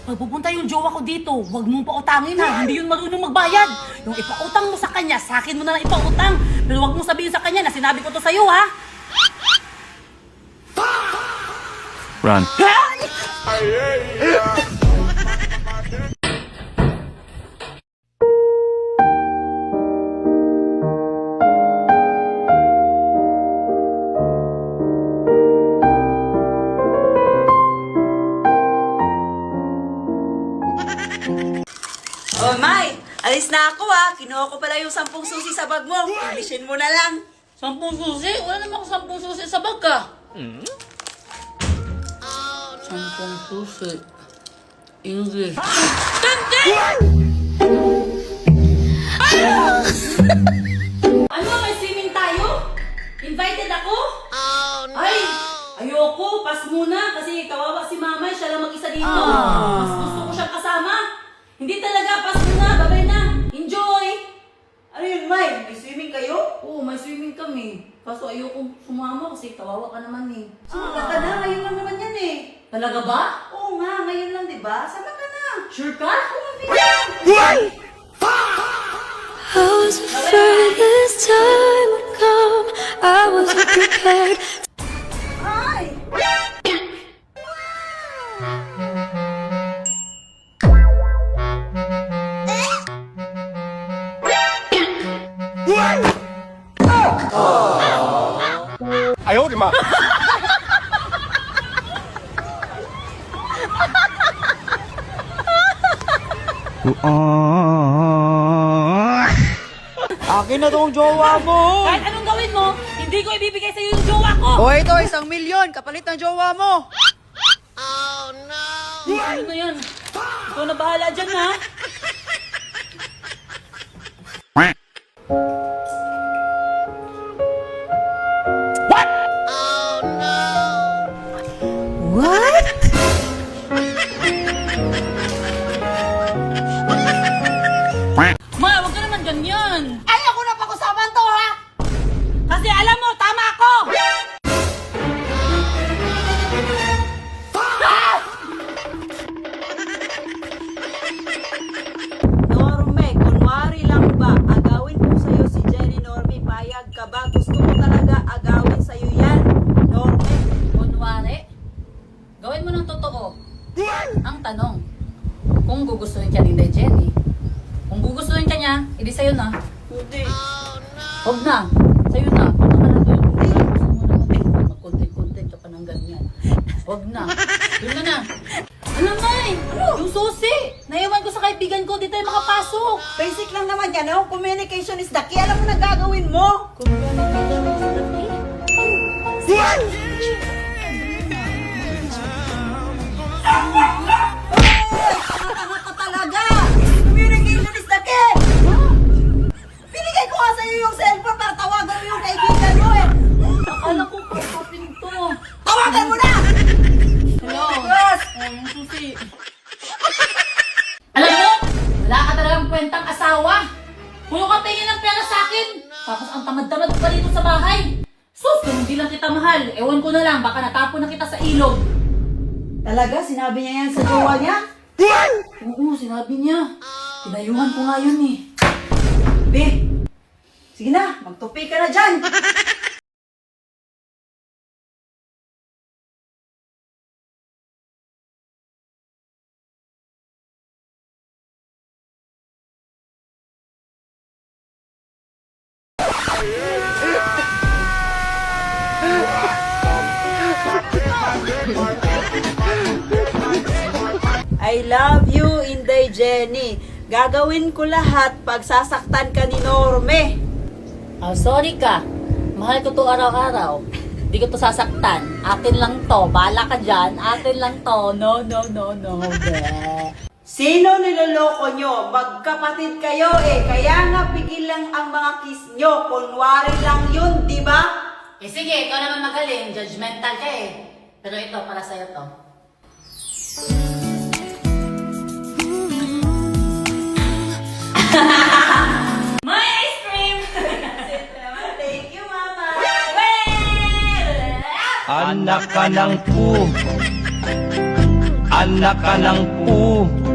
pag pupunta yung jowa ko dito, huwag mong pautangin ha. Hindi yun marunong magbayad. Yung ipautang mo sa kanya, sa akin mo na lang ipautang. Pero huwag mong sabihin sa kanya na sinabi ko to sa'yo ha. Run. Oh, May! Alis na ako ah. Kinuha ko pala yung 10 susi sa bag mo. Ibisin mo na lang. 10 susi? Wala naman ako 10 susi sa bag ka. 10 susi. English. Ano, may swimming tayo? Invited ako? Oh, no! Ay, ayoko. Pass muna kasi kawawa si mama. Siya lang mag-isa dito. Mas gusto ko siyang kasama. Hindi talaga. Pass muna. Babay na. Enjoy! Ano yun, May? May swimming kayo? Oo, may swimming kami. Kaso ayoko sumama kasi kawawa ka naman eh. Sumaka ka na. Ngayon lang naman yan eh. Talaga ba? Oo nga, ngayon lang diba? Sama ka na. Sure ka? I was afraid this time would come. I wasn't prepared. Ay! Akin na tong jowa mo! Kahit anong gawin mo, hindi ko ibibigay sa'yo yung jowa ko! O ito, 1,000,000 kapalit ng jowa mo! Ano na yan? Ikaw na bahala dyan ha? What? Ma, huwag ka naman ganyan! Ayoko na pag-usapan to ha! Kasi alam mo, tama ako! Norme, kunwari lang ba, agawin ko sa'yo si Jenny Norme, payag ka ba? Gusto ko talaga agawin sa'yo yan, Norme. Kunwari, gawin mo ng totoo. Ang tanong, kung gugustuhin ka ni Jenny, kung gugustuhin ka niya, edi sa'yo na. Hindi. Huwag na. Sa'yo na. Punta ka na doon. Gusto mo naman mag-content-content ka pa ng ganyan. Huwag na. Doon ka na. Ano na eh? Yung susi. Naiwan ko sa kaibigan ko. Di tayo makapasok. Basic lang naman yan, no? Communication is the key. Alam mo na gagawin mo. Tanga ka talaga! Communication is the key! Binigay ko nga sa'yo yung cellphone para tawagan mo yung kaibigan mo eh! Akala ko kapapin to. Tawagan mo na! Hello? Yes! Yung susi. Alam mo, wala ka talagang kwentang asawa. Puro ka tingin ng pera sa akin. Tapos ang tamad-tamad pa dito sa bahay. Sus, kung hindi lang kita mahal, ewan ko na lang, baka natapon na kita sa ilog. Talaga? Sinabi niya yan sa jowa niya? Oo, sinabi niya. Tinayuhan ko nga yun eh. Be, sige na, magtupi ka na dyan! I love you, Inday Jenny. Gagawin ko lahat pag sasaktan ka ni Norme. Oh, sorry ka. Mahal ko to araw-araw. Hindi ko to sasaktan. Akin lang to. Bala ka dyan. Akin lang to. No, no, no, no. Bleh. Sino niloloko nyo? Magkapatid kayo eh. Kaya nga pigil lang ang mga kiss nyo. Kunwari lang yun, di ba? Eh sige, ikaw naman magaling. Judgmental ka eh. Pero ito, para sa'yo to. My ice cream! Thank you, Mama. Anak ka ng pu. anak ka ng pu.